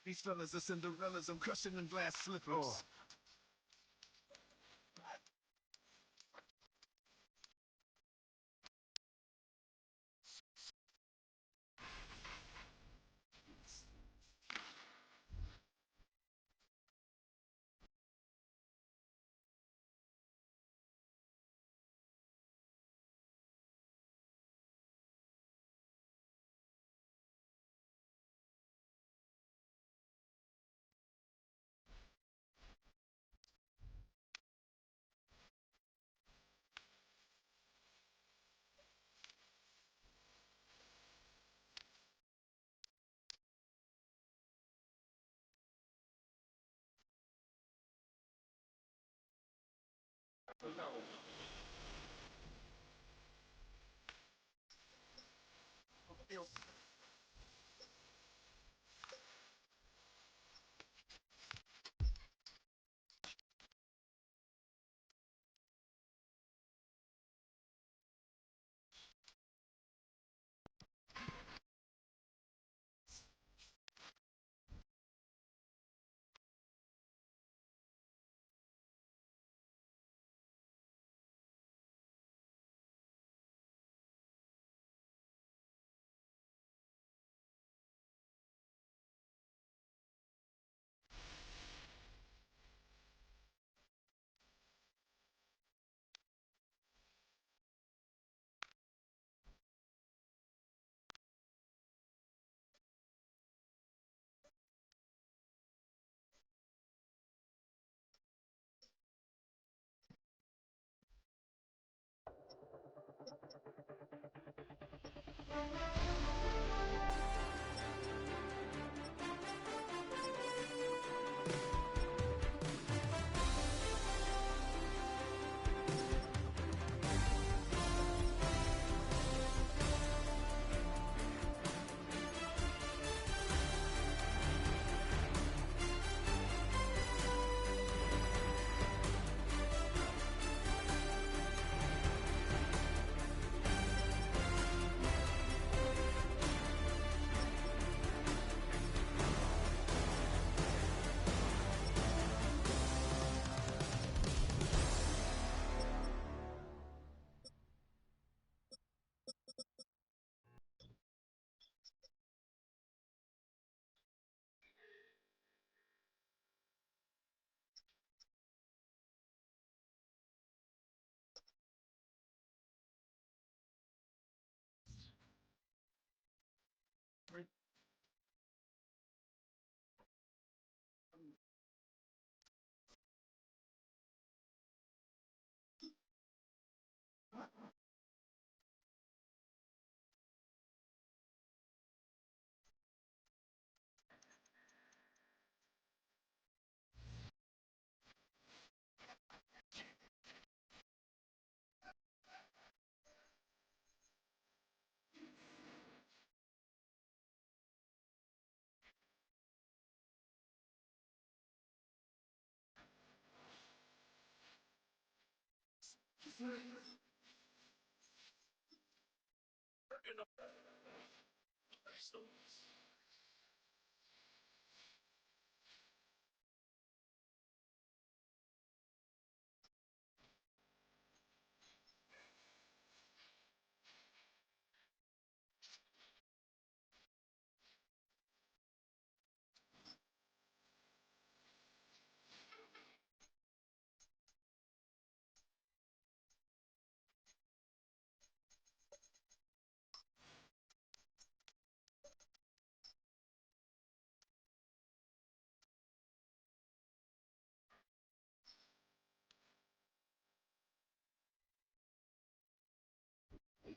These fellas are Cinderellas. I'm crushing in glass slippers. Oh.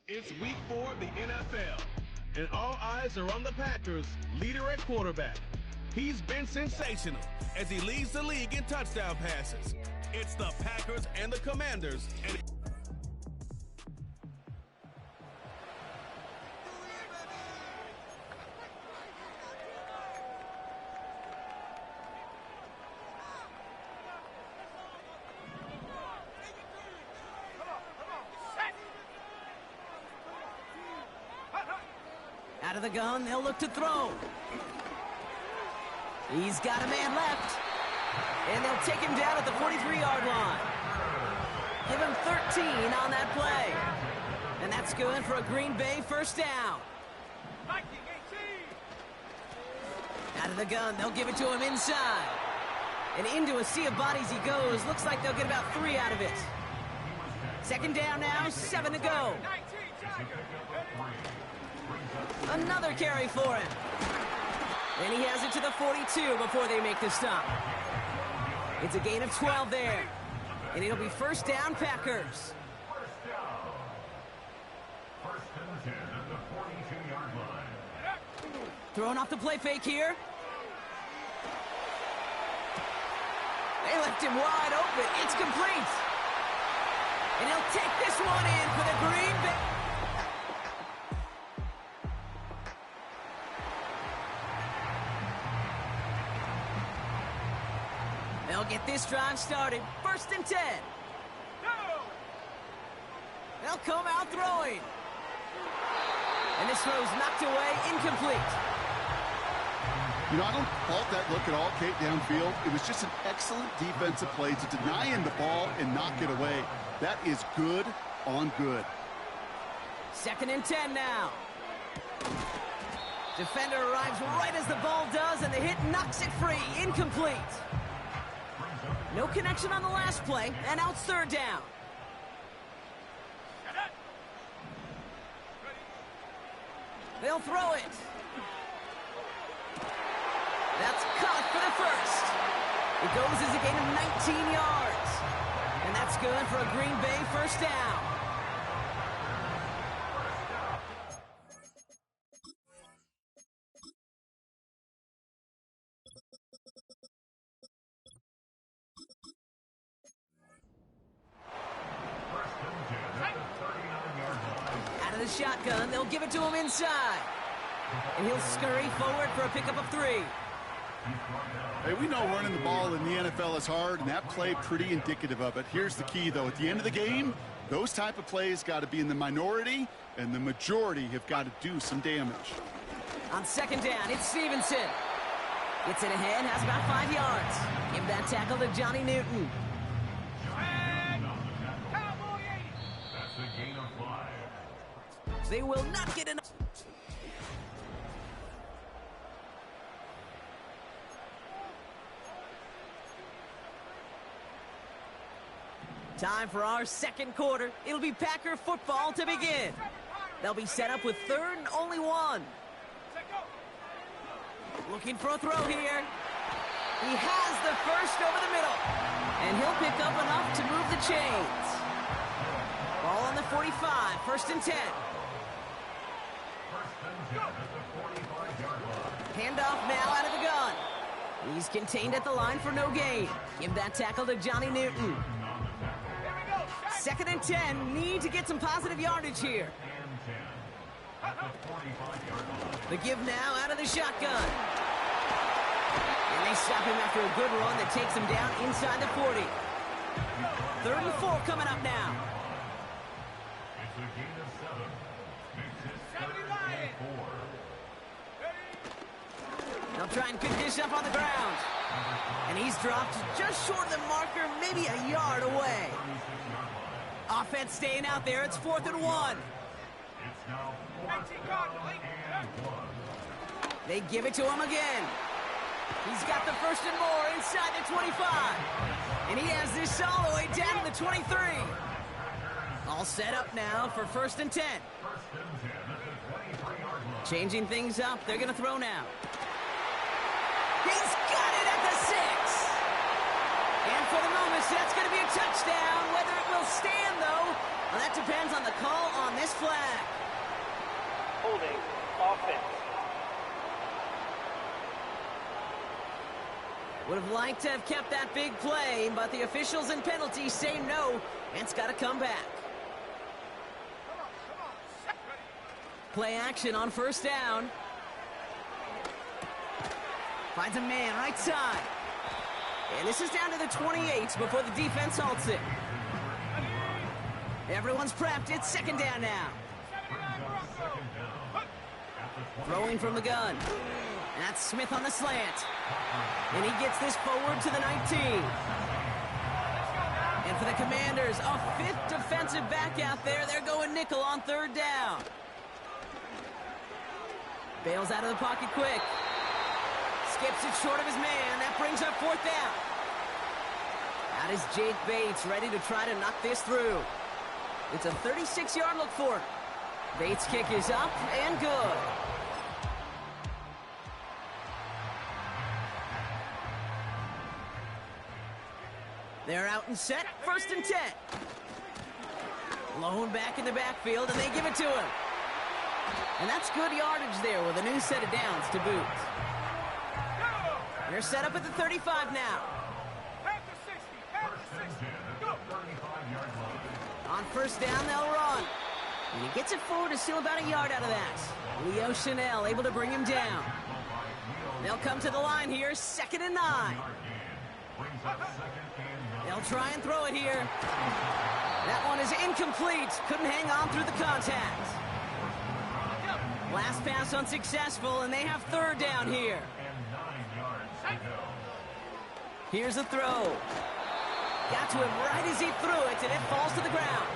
It's week 4 of the NFL, and all eyes are on the Packers' leader at quarterback. He's been sensational as he leads the league in touchdown passes. It's the Packers and the Commanders. And out of the gun, they'll look to throw. He's got a man left. And they'll take him down at the 43-yard line. Give him 13 on that play. And that's good for a Green Bay first down. Out of the gun, they'll give it to him inside. And into a sea of bodies he goes. Looks like they'll get about 3 out of it. Second down now, 7 to go. Another carry for him. And he has it to the 42 before they make the stop. It's a gain of 12 there. And it'll be first down, Packers. First and 10 at the 42-yard line. Throwing off the play fake here. They left him wide open. It's complete. And he'll take this one in for the Green Bay. They'll get this drive started. First and 10. They'll come out throwing. And this throw's knocked away, incomplete. You know, I don't fault that look at all, Kate, downfield. It was just an excellent defensive play to deny him the ball and knock it away. That is good on good. Second and 10 now. Defender arrives right as the ball does, and the hit knocks it free. Incomplete. No connection on the last play, and now it's third down. They'll throw it. That's caught for the first. It goes as a gain of 19 yards. And that's good for a Green Bay first down. Out of the shotgun, they'll give it to him inside. And he'll scurry forward for a pickup of 3. Hey, we know running the ball in the NFL is hard, and that play pretty indicative of it. Here's the key, though. At the end of the game, those type of plays got to be in the minority, and the majority have got to do some damage. On second down, it's Stevenson. Gets it ahead, has about 5 yards. Give that tackle to Johnny Newton. That's a gain of 5. They will not get enough. Time for our second quarter. It'll be Packer football to begin. They'll be set up with third and only 1. Looking for a throw here. He has the first over the middle. And he'll pick up enough to move the chains. Ball on the 45, first and 10. Handoff now out of the gun. He's contained at the line for no gain. Give that tackle to Johnny Newton. Second and 10, need to get some positive yardage here. The give now out of the shotgun. And they stop him after a good run that takes him down inside the 40. Third and 4 coming up now. It's a gain of 7. Makes it 4. They'll try and pick this up on the ground. And he's dropped just short of the marker, maybe a yard away. Offense staying out there. It's 4th and 1. It's now 4th and 1. They give it to him again. He's got the first and more inside the 25. And he has this all the way down to the 23. All set up now for first and 10. Changing things up. They're going to throw now. He's got it at the 6. And for the moment, that's going to be a touchdown. Whether it will stand, though, well, that depends on the call on this flag. Holding offense. Would have liked to have kept that big play, but the officials and penalties say no, and it's got to come back. Play action on first down. Finds a man right side. And this is down to the 28 before the defense halts it. Everyone's prepped. It's second down now. Throwing from the gun. That's Smith on the slant. And he gets this forward to the 19. And for the Commanders, a fifth defensive back out there. They're going nickel on third down. Bails out of the pocket quick. Skips it short of his man. That brings up fourth down. That is Jake Bates ready to try to knock this through. It's a 36-yard look for him. Bates' kick is up and good. They're out and set, first and 10. Lone back in the backfield, and they give it to him. And that's good yardage there with a new set of downs to boot. They're set up at the 35 now. On first down, they'll run. And he gets it forward to steal about a yard out of that. Leo Chanel able to bring him down. They'll come to the line here, second and 9. They'll try and throw it here. That one is incomplete. Couldn't hang on through the contact. Last pass unsuccessful, and they have third down here. Here's a throw. Got to him right as he threw it, and it falls to the ground.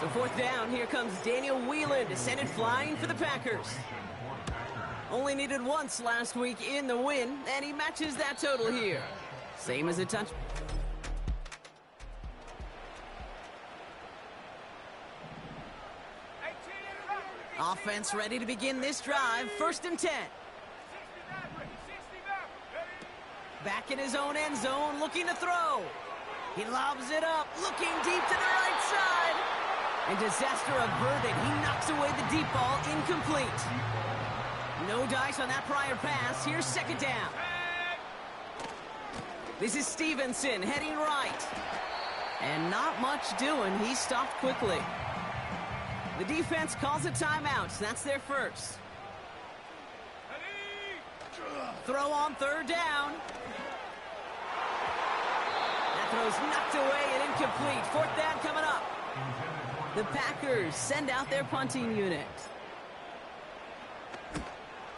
So fourth down, here comes Daniel Whelan to send it flying for the Packers. Only needed once last week in the win, and he matches that total here. Same as a touch. Offense ready to begin this drive, first and 10. Back in his own end zone, looking to throw. He lobs it up, looking deep to the right side. And disaster averted. He knocks away the deep ball, incomplete. No dice on that prior pass. Here's second down. This is Stevenson heading right. And not much doing. He stopped quickly. The defense calls a timeout. That's their first. Throw on third down. That throw's knocked away and incomplete. Fourth down coming up. The Packers send out their punting unit.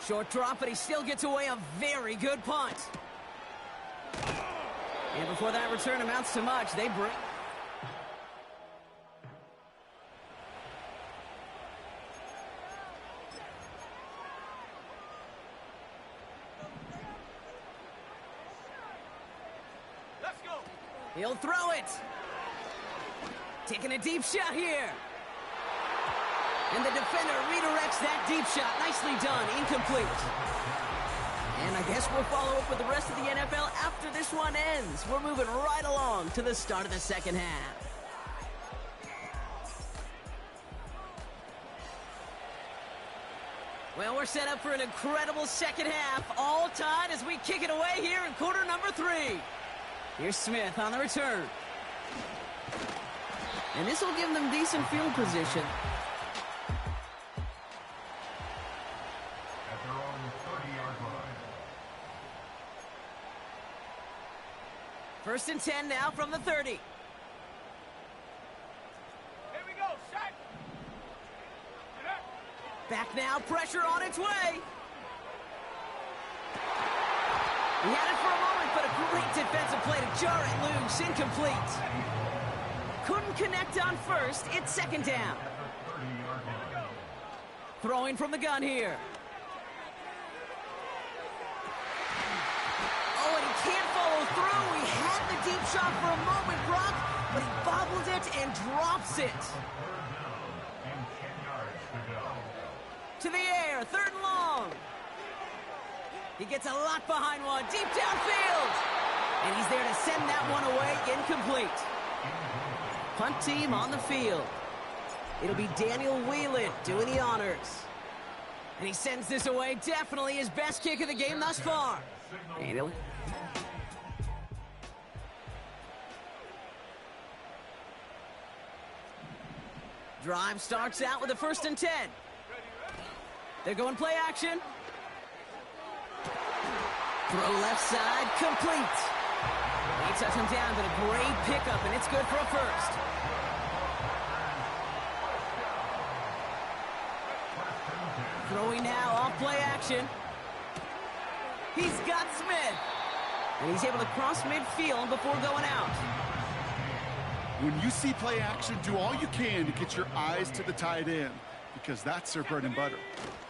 Short drop, but he still gets away a very good punt. And before that return amounts to much, they bring... He'll throw it. Taking a deep shot here. And the defender redirects that deep shot. Nicely done. Incomplete. And I guess we'll follow up with the rest of the NFL after this one ends. We're moving right along to the start of the second half. Well, we're set up for an incredible second half. All tied as we kick it away here in quarter number 3. Here's Smith on the return. And this will give them decent field position. At their own 30-yard line. First and 10 now from the 30. Here we go, shot. Back now, pressure on its way. He had it for a moment, but a great defensive play to jar it loose. Incomplete. Couldn't connect on first. It's second down. Throwing from the gun here. Oh, and he can't follow through. He had the deep shot for a moment, Brock, but he bobbled it and drops it. To the air, third and long. He gets a lot behind one, deep downfield. And he's there to send that one away, incomplete. Punt team on the field. It'll be Daniel Whelan doing the honors. And he sends this away, definitely his best kick of the game thus far. And Drive starts out with a 1st and 10. They're going play action. Throw left side, complete. They touch him down, but a great pickup, and it's good for a first. Throwing now, off play action. He's got Smith. And he's able to cross midfield before going out. When you see play action, do all you can to get your eyes to the tight end, because that's their bread and butter.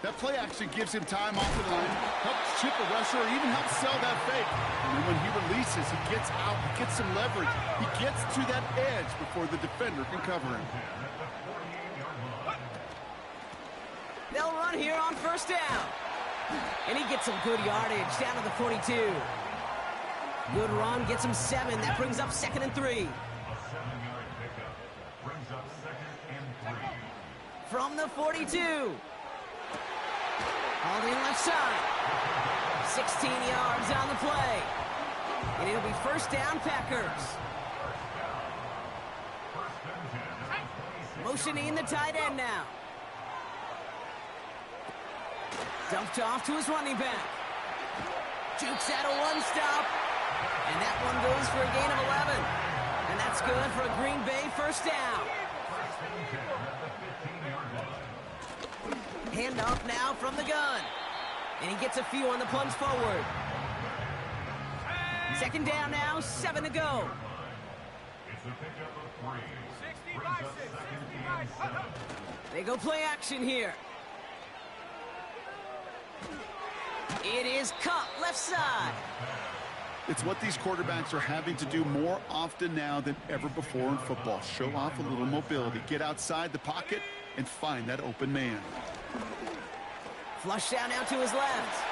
That play action gives him time off the line, helps chip a rusher, or even helps sell that fake. And then when he releases, he gets out, he gets some leverage. He gets to that edge before the defender can cover him. They'll run here on 1st down. And he gets some good yardage down to the 42. Good run, gets him 7. That brings up 2nd and 3. A 7-yard pickup brings up 2nd and 3. From the 42. Hauled in left side. 16 yards on the play. And it'll be 1st down, Packers. Motioning the tight end now. Dumped off to his running back. Jukes out a 1-stop. And that one goes for a gain of 11. And that's good for a Green Bay 1st down. Hand off now from the gun. And he gets a few on the plunge forward. 2nd down now, 7 to go. It's a pickup of 3. Brings up 2nd and 7. They go play action here. It is cut left side. It's what these quarterbacks are having to do more often now than ever before in football. Show off a little mobility. Get outside the pocket and find that open man. Flush down now to his left.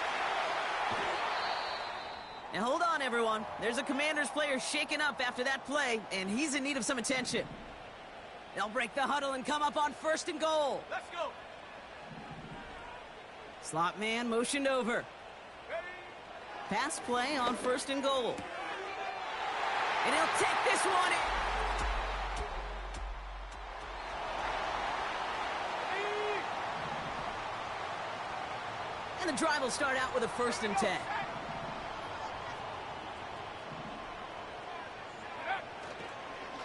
Now hold on, everyone. There's a Commanders player shaken up after that play, and he's in need of some attention. They'll break the huddle and come up on 1st and goal. Let's go. Slot man motioned over. Pass play on 1st and goal. And he'll take this one in. And the drive will start out with a 1st and 10.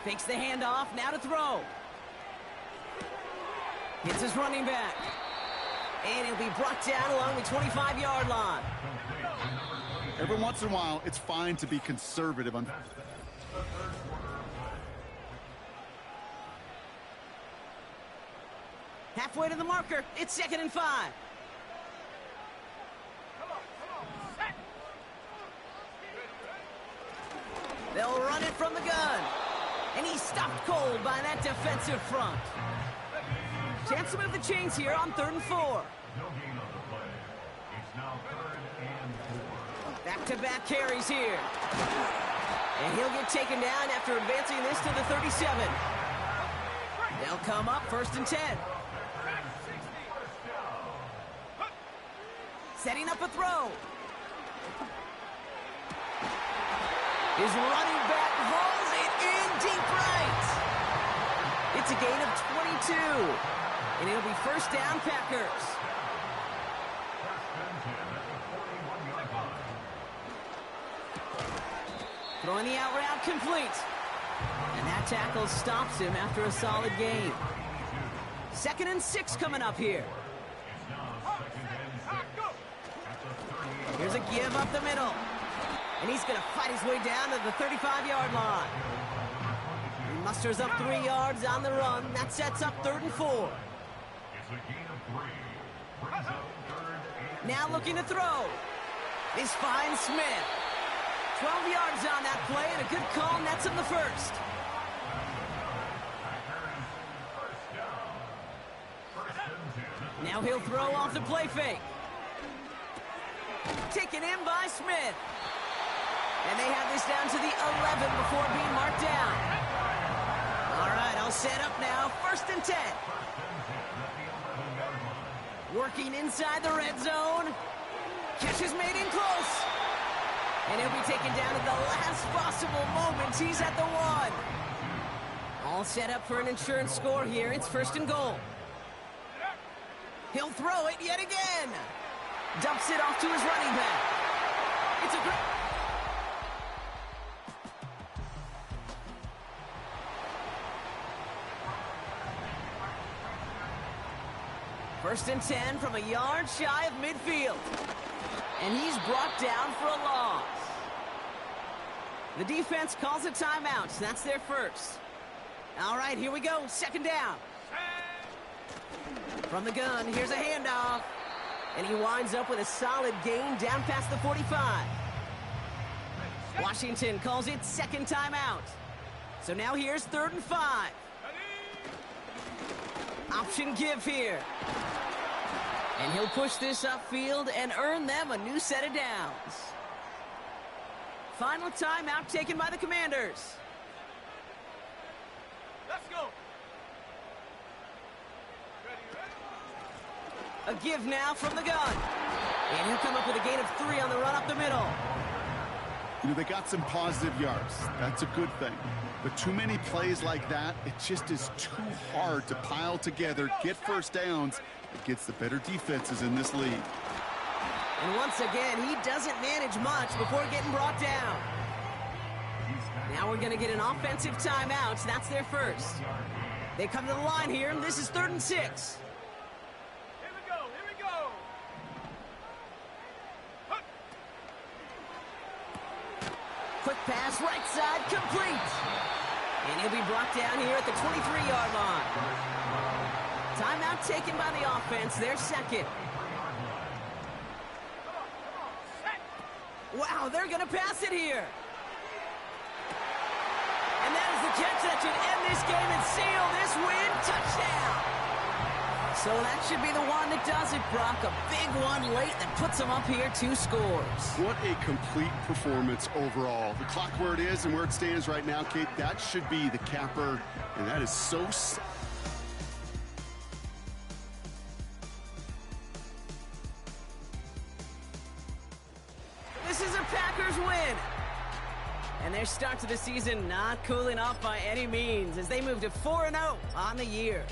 Fakes the handoff, now to throw. Hits his running back. And he'll be brought down along the 25-yard line. Every once in a while, it's fine to be conservative on. Halfway to the marker, it's 2nd and 5. They'll run it from the gun. And he's stopped cold by that defensive front. Chance to move the chains here on 3rd and 4. No gain on the play. It's now 3rd and 4. Back-to-back carries here. And he'll get taken down after advancing this to the 37. They'll come up 1st and 10. Setting up a throw. His running back hauls it in deep right. It's a gain of 22. And it'll be 1st down, Packers. Throwing the out route complete. And that tackle stops him after a solid gain. 2nd and 6 coming up here. Here's a give up the middle. And he's going to fight his way down to the 35-yard line. He musters up 3 yards on the run. That sets up 3rd and 4. It's a gain of 3. Brings up 3rd and Now looking to throw. This finds Smith. 12 yards on that play, and a good call nets him the 1st. Now he'll throw off the play fake. Taken in by Smith. And they have this down to the 11 before being marked down. All right, I'll set up now. 1st and 10. Working inside the red zone. Catch is made in close. And he'll be taken down at the last possible moment. He's at the 1. All set up for an insurance score here. It's first and goal. He'll throw it yet again. Dumps it off to his running back. It's a great... First and 10 from a yard shy of midfield. And he's brought down for a loss. The defense calls a timeout. That's their first. All right, here we go. Second down. From the gun, here's a handoff. And he winds up with a solid gain down past the 45. Washington calls it second timeout. So now here's 3rd and 5. Option give here. And he'll push this upfield and earn them a new set of downs. Final timeout taken by the Commanders. Let's go. A give now from the gun. And he'll come up with a gain of 3 on the run up the middle. You know, they got some positive yards. That's a good thing. But too many plays like that, it just is too hard to pile together, get first downs against the better defenses in this league. And once again, he doesn't manage much before getting brought down. Now we're going to get an offensive timeout. That's their first. They come to the line here, and this is 3rd and 6. Here we go. Quick pass, right side, complete. And he'll be brought down here at the 23-yard line. Timeout taken by the offense, their second. Wow, they're going to pass it here. And that is the catch that should end this game and seal this win. Touchdown. So that should be the one that does it, Brock. A big one late that puts them up here 2 scores. What a complete performance overall. The clock where it is and where it stands right now, Kate, that should be the capper. And that is so... This is a Packers win. And their start to the season not cooling off by any means as they move to 4-0 on the year.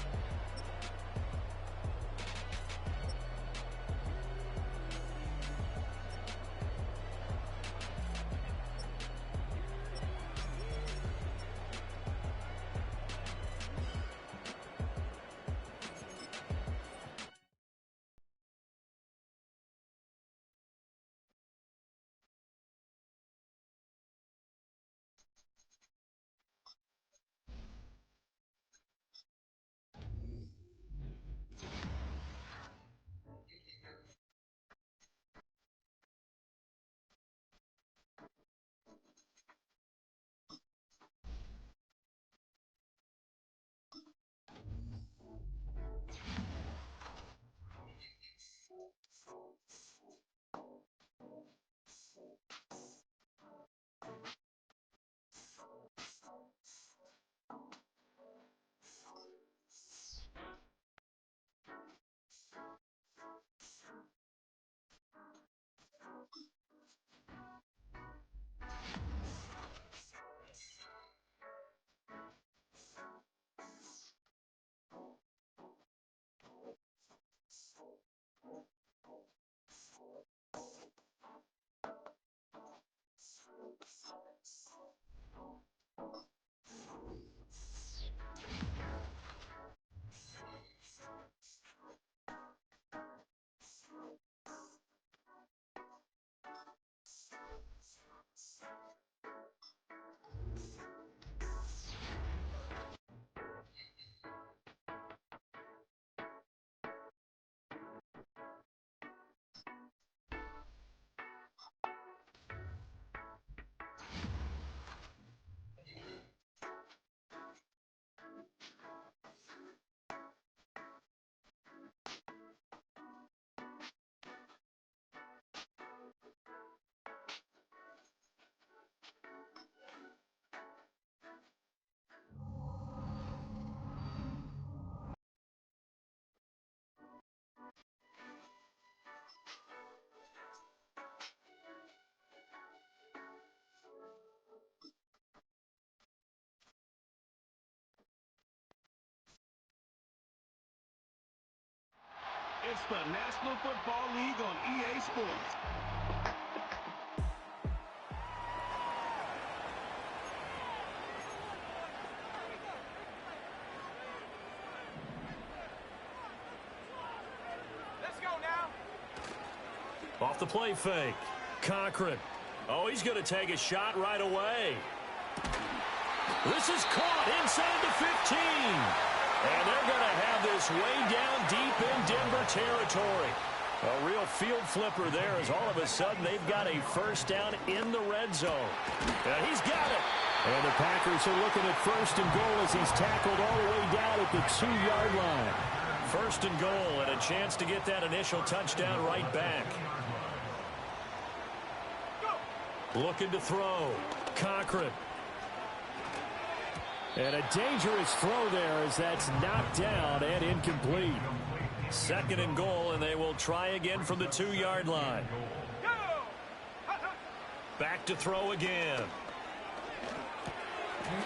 It's the National Football League on EA Sports. Let's go now. Off the play fake. Cochran. Oh, he's going to take a shot right away. This is caught inside the 15. And they're going to have this way down deep in Denver territory. A real field flipper there as all of a sudden they've got a first down in the red zone. And he's got it. And the Packers are looking at first and goal as he's tackled all the way down at the 2-yard line. First and goal and a chance to get that initial touchdown right back. Looking to throw. Cochran. And a dangerous throw there as that's knocked down and incomplete. Second and goal, and they will try again from the 2-yard line. Back to throw again.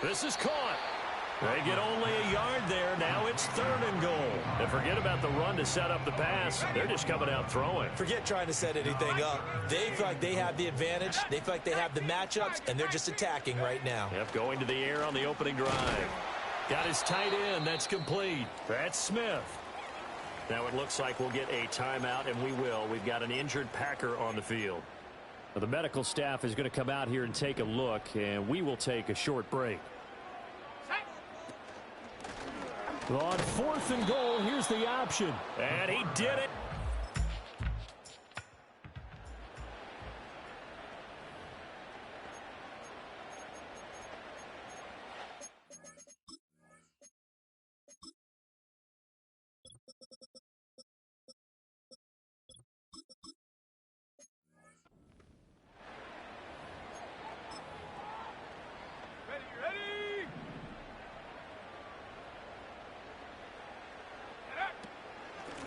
This is caught. They get only a yard there. Now it's third and goal. And forget about the run to set up the pass. They're just coming out throwing. Forget trying to set anything up. They feel like they have the advantage. They feel like they have the matchups, and they're just attacking right now. Yep, going to the air on the opening drive. Got his tight end. That's complete. That's Smith. Now it looks like we'll get a timeout, and we will. We've got an injured Packer on the field. Well, the medical staff is going to come out here and take a look, and we will take a short break. On fourth and goal, here's the option. And he did it.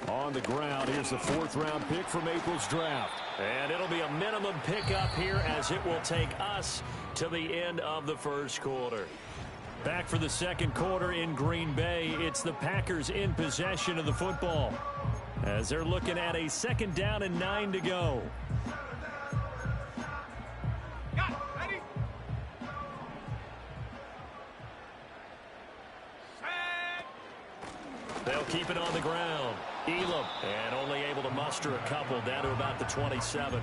On the ground, here's the fourth-round pick from April's draft. And it'll be a minimum pickup here as it will take us to the end of the first quarter. Back for the second quarter in Green Bay. It's the Packers in possession of the football as they're looking at a second down and 9 to go. They'll keep it on the ground. Elam, and only able to muster a couple down to about the 27.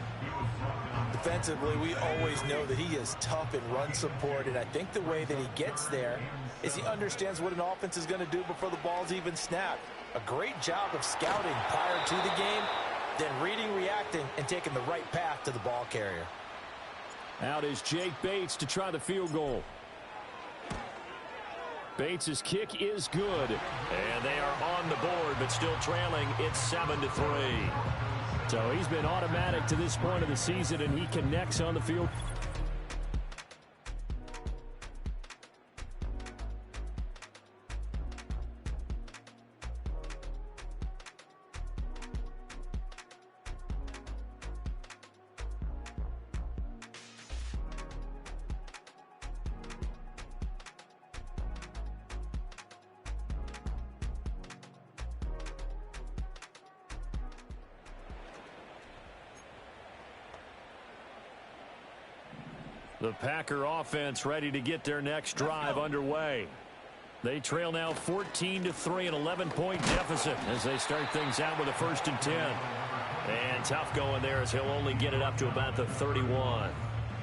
Defensively, we always know that he is tough in run support, and I think the way that he gets there is he understands what an offense is going to do before the ball's even snapped. A great job of scouting prior to the game, then reading, reacting, and taking the right path to the ball carrier. Out is Jake Bates to try the field goal. Bates' kick is good. And they are on the board, but still trailing. It's 7-3. So he's been automatic to this point of the season, and he connects on the field. The Packer offense ready to get their next drive underway. They trail now 14-3, an 11-point deficit as they start things out with a 1st and 10. And tough going there as he'll only get it up to about the 31.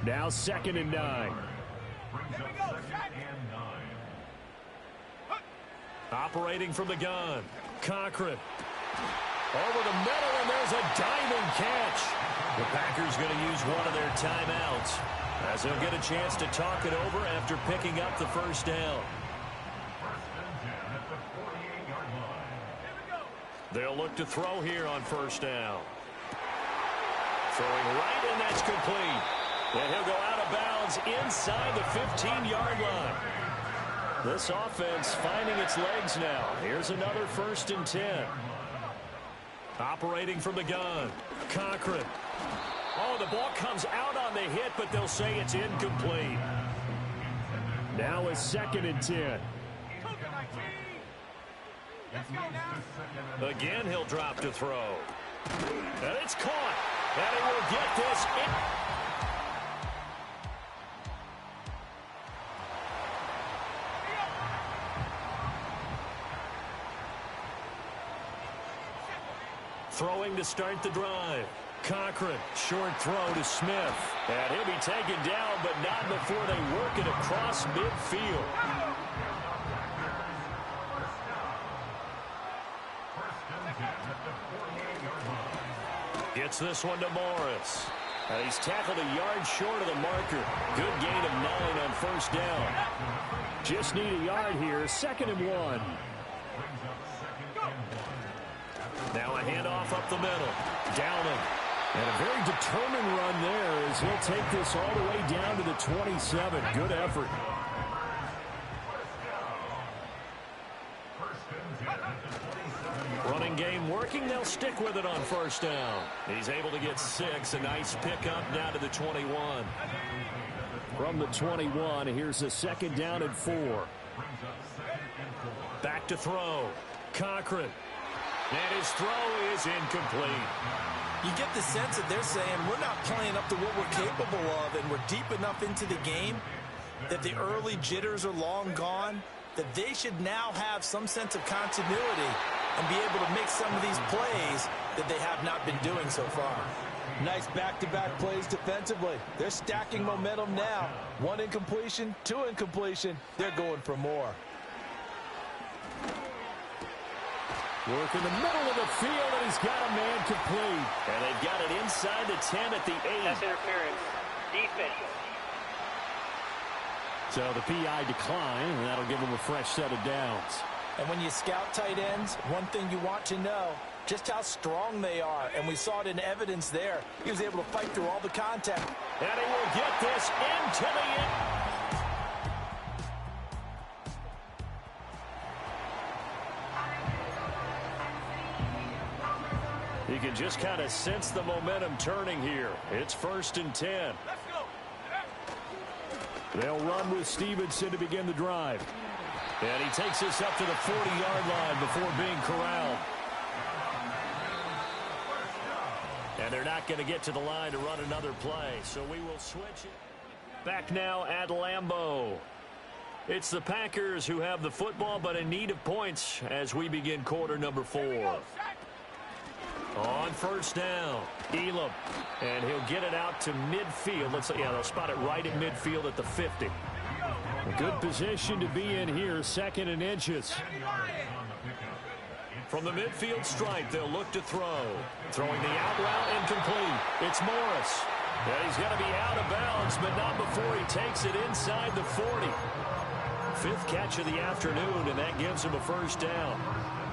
Now 2nd and 9. Operating from the gun. Cochran. Over the middle, and there's a diamond catch. The Packers going to use one of their timeouts as they'll get a chance to talk it over after picking up the first down. They'll look to throw here on first down. Throwing right, and that's complete. And he'll go out of bounds inside the 15-yard line. This offense finding its legs now. Here's another 1st and 10. Operating from the gun. Cochran. Oh, the ball comes out on the hit, but they'll say it's incomplete. Now a 2nd and 10. Again, he'll drop to throw. And it's caught. And he will get this in. Throwing to start the drive. Cochran, short throw to Smith. And he'll be taken down, but not before they work it across midfield. Gets this one to Morris. And he's tackled a yard short of the marker. Good gain of 9 on first down. Just need a yard here. 2nd and 1. Now a handoff up the middle. Downing. And a very determined run there as he'll take this all the way down to the 27. Good effort. Running game working. They'll stick with it on first down. He's able to get 6. A nice pickup down to the 21. From the 21, here's a 2nd down and 4. Back to throw. Cochran. And his throw is incomplete. You get the sense that they're saying we're not playing up to what we're capable of, and we're deep enough into the game that the early jitters are long gone, that they should now have some sense of continuity and be able to make some of these plays that they have not been doing so far. Nice back-to-back plays defensively. They're stacking momentum now. 1 incompletion, 2 incompletion. They're going for more. Work in the middle of the field, and he's got a man complete. And they've got it inside the 10 at the 8. That's interference. Defense. So the PI decline, and that'll give him a fresh set of downs. And when you scout tight ends, one thing you want to know, just how strong they are. And we saw it in evidence there. He was able to fight through all the contact. And he will get this into the end. You can just kind of sense the momentum turning here. It's 1st and 10. They'll run with Stevenson to begin the drive. And he takes this up to the 40-yard line before being corralled. And they're not going to get to the line to run another play, so we will switch it. Back now at Lambeau. It's the Packers who have the football, but in need of points as we begin quarter number 4. On first down, Elam, and he'll get it out to midfield. They'll spot it right at midfield at the 50. A good position to be in here, 2nd and inches. From the midfield stripe, they'll look to throw. Throwing the out route incomplete. It's Morris. Yeah, he's going to be out of bounds, but not before he takes it inside the 40. 5th catch of the afternoon, and that gives him a first down.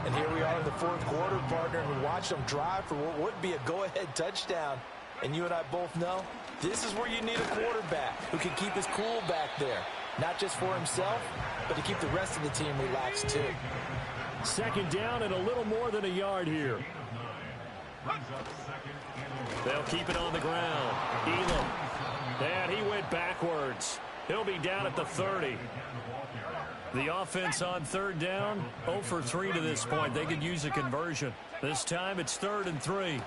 And here we are in the 4th quarter, partner, and we watch them drive for what would be a go-ahead touchdown. And you and I both know this is where you need a quarterback who can keep his cool back there. Not just for himself, but to keep the rest of the team relaxed too. 2nd down and a little more than a yard here. They'll keep it on the ground. Elam. And he went backwards. He'll be down at the 30. The offense on 3rd down, 0 for 3 to this point. They could use a conversion. This time it's 3rd and 3.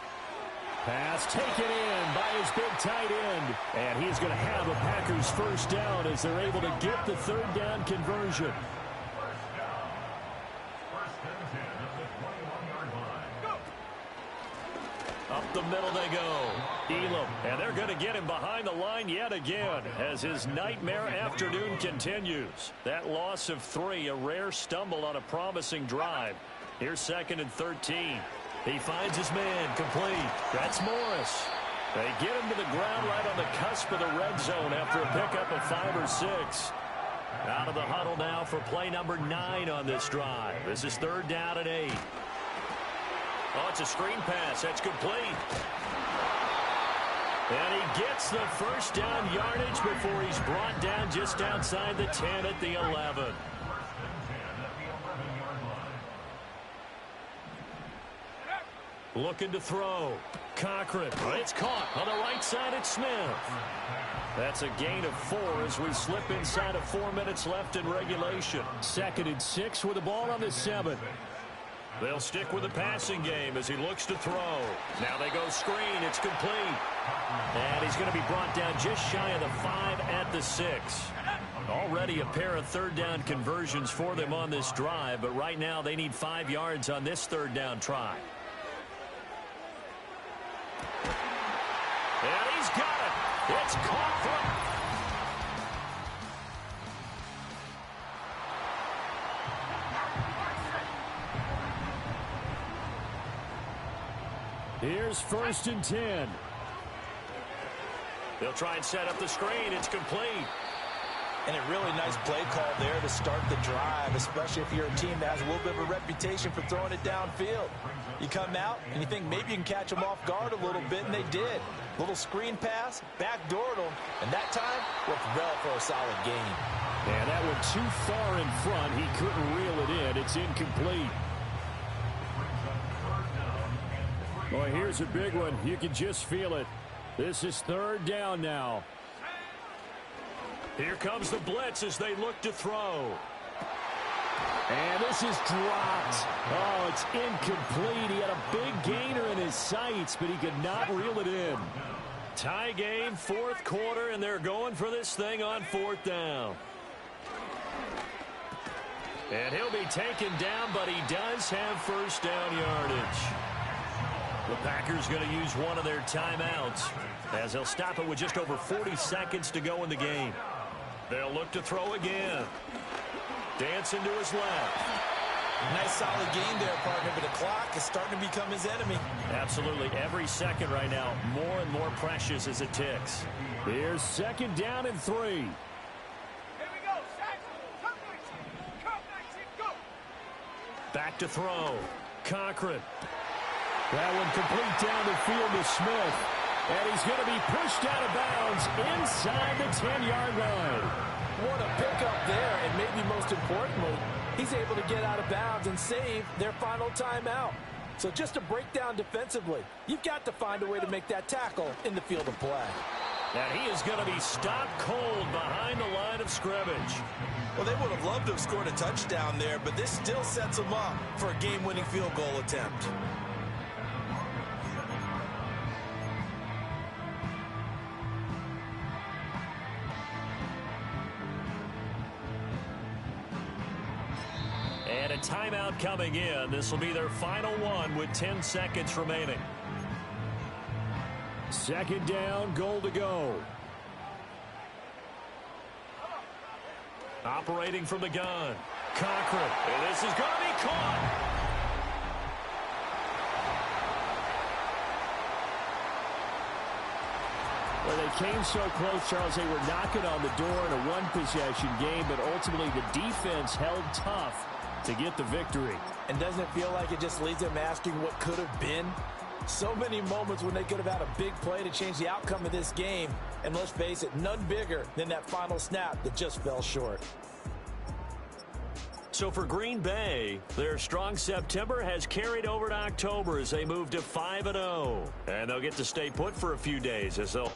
Pass taken in by his big tight end. And he's going to have a Packers first down as they're able to get the 3rd down conversion. Up the middle they go. Elam. And they're going to get him behind the line yet again as his nightmare afternoon continues. That loss of 3, a rare stumble on a promising drive. Here's 2nd and 13. He finds his man complete. That's Morris. They get him to the ground right on the cusp of the red zone after a pickup of 5 or 6. Out of the huddle now for play number 9 on this drive. This is 3rd down and 8. Oh, it's a screen pass. That's complete. And he gets the first down yardage before he's brought down just outside the 10 at the 11. Looking to throw. Cochran. It's caught on the right side at Smith. That's a gain of 4 as we slip inside of 4 minutes left in regulation. 2nd and 6 with the ball on the 7. They'll stick with the passing game as he looks to throw. Now they go screen. It's complete. And he's going to be brought down just shy of the 5 at the 6. Already a pair of third down conversions for them on this drive, but right now they need 5 yards on this third down try. And he's got it. It's caught from... Here's 1st and 10. They'll try and set up the screen. It's complete. And a really nice play call there to start the drive, especially if you're a team that has a little bit of a reputation for throwing it downfield. You come out and you think maybe you can catch them off guard a little bit, and they did. Little screen pass, backdoored them, and that time worked well for a solid gain. And that one too far in front. He couldn't reel it in. It's incomplete. Boy, here's a big one. You can just feel it. This is 3rd down now. Here comes the blitz as they look to throw. And this is dropped. Oh, it's incomplete. He had a big gainer in his sights, but he could not reel it in. Tie game, 4th quarter, and they're going for this thing on 4th down. And he'll be taken down, but he does have 1st down yardage. The Packers going to use one of their timeouts as they'll stop it with just over 40 seconds to go in the game. They'll look to throw again. Dancing to his left. Nice solid gain there, partner, but the clock is starting to become his enemy. Absolutely. Every second right now, more and more precious as it ticks. Here's 2nd down and 3. Here we go. Come 19, go. Back to throw. Cochran. That one complete down the field to Smith. And he's going to be pushed out of bounds inside the 10-yard line. What a pickup there, and maybe most importantly, he's able to get out of bounds and save their final timeout. So just to break down defensively, you've got to find a way to make that tackle in the field of play. And he is going to be stopped cold behind the line of scrimmage. Well, they would have loved to have scored a touchdown there, but this still sets them up for a game-winning field goal attempt. And a timeout coming in. This will be their final one with 10 seconds remaining. 2nd down, goal to go. Operating from the gun. Cochran. And this is going to be caught. Well, they came so close, Charles. They were knocking on the door in a one-possession game, but ultimately the defense held tough to get the victory. And doesn't it feel like it just leaves them asking what could have been? So many moments when they could have had a big play to change the outcome of this game. And let's face it, none bigger than that final snap that just fell short. So for Green Bay, their strong September has carried over to October as they move to 5-0. And they'll get to stay put for a few days as they'll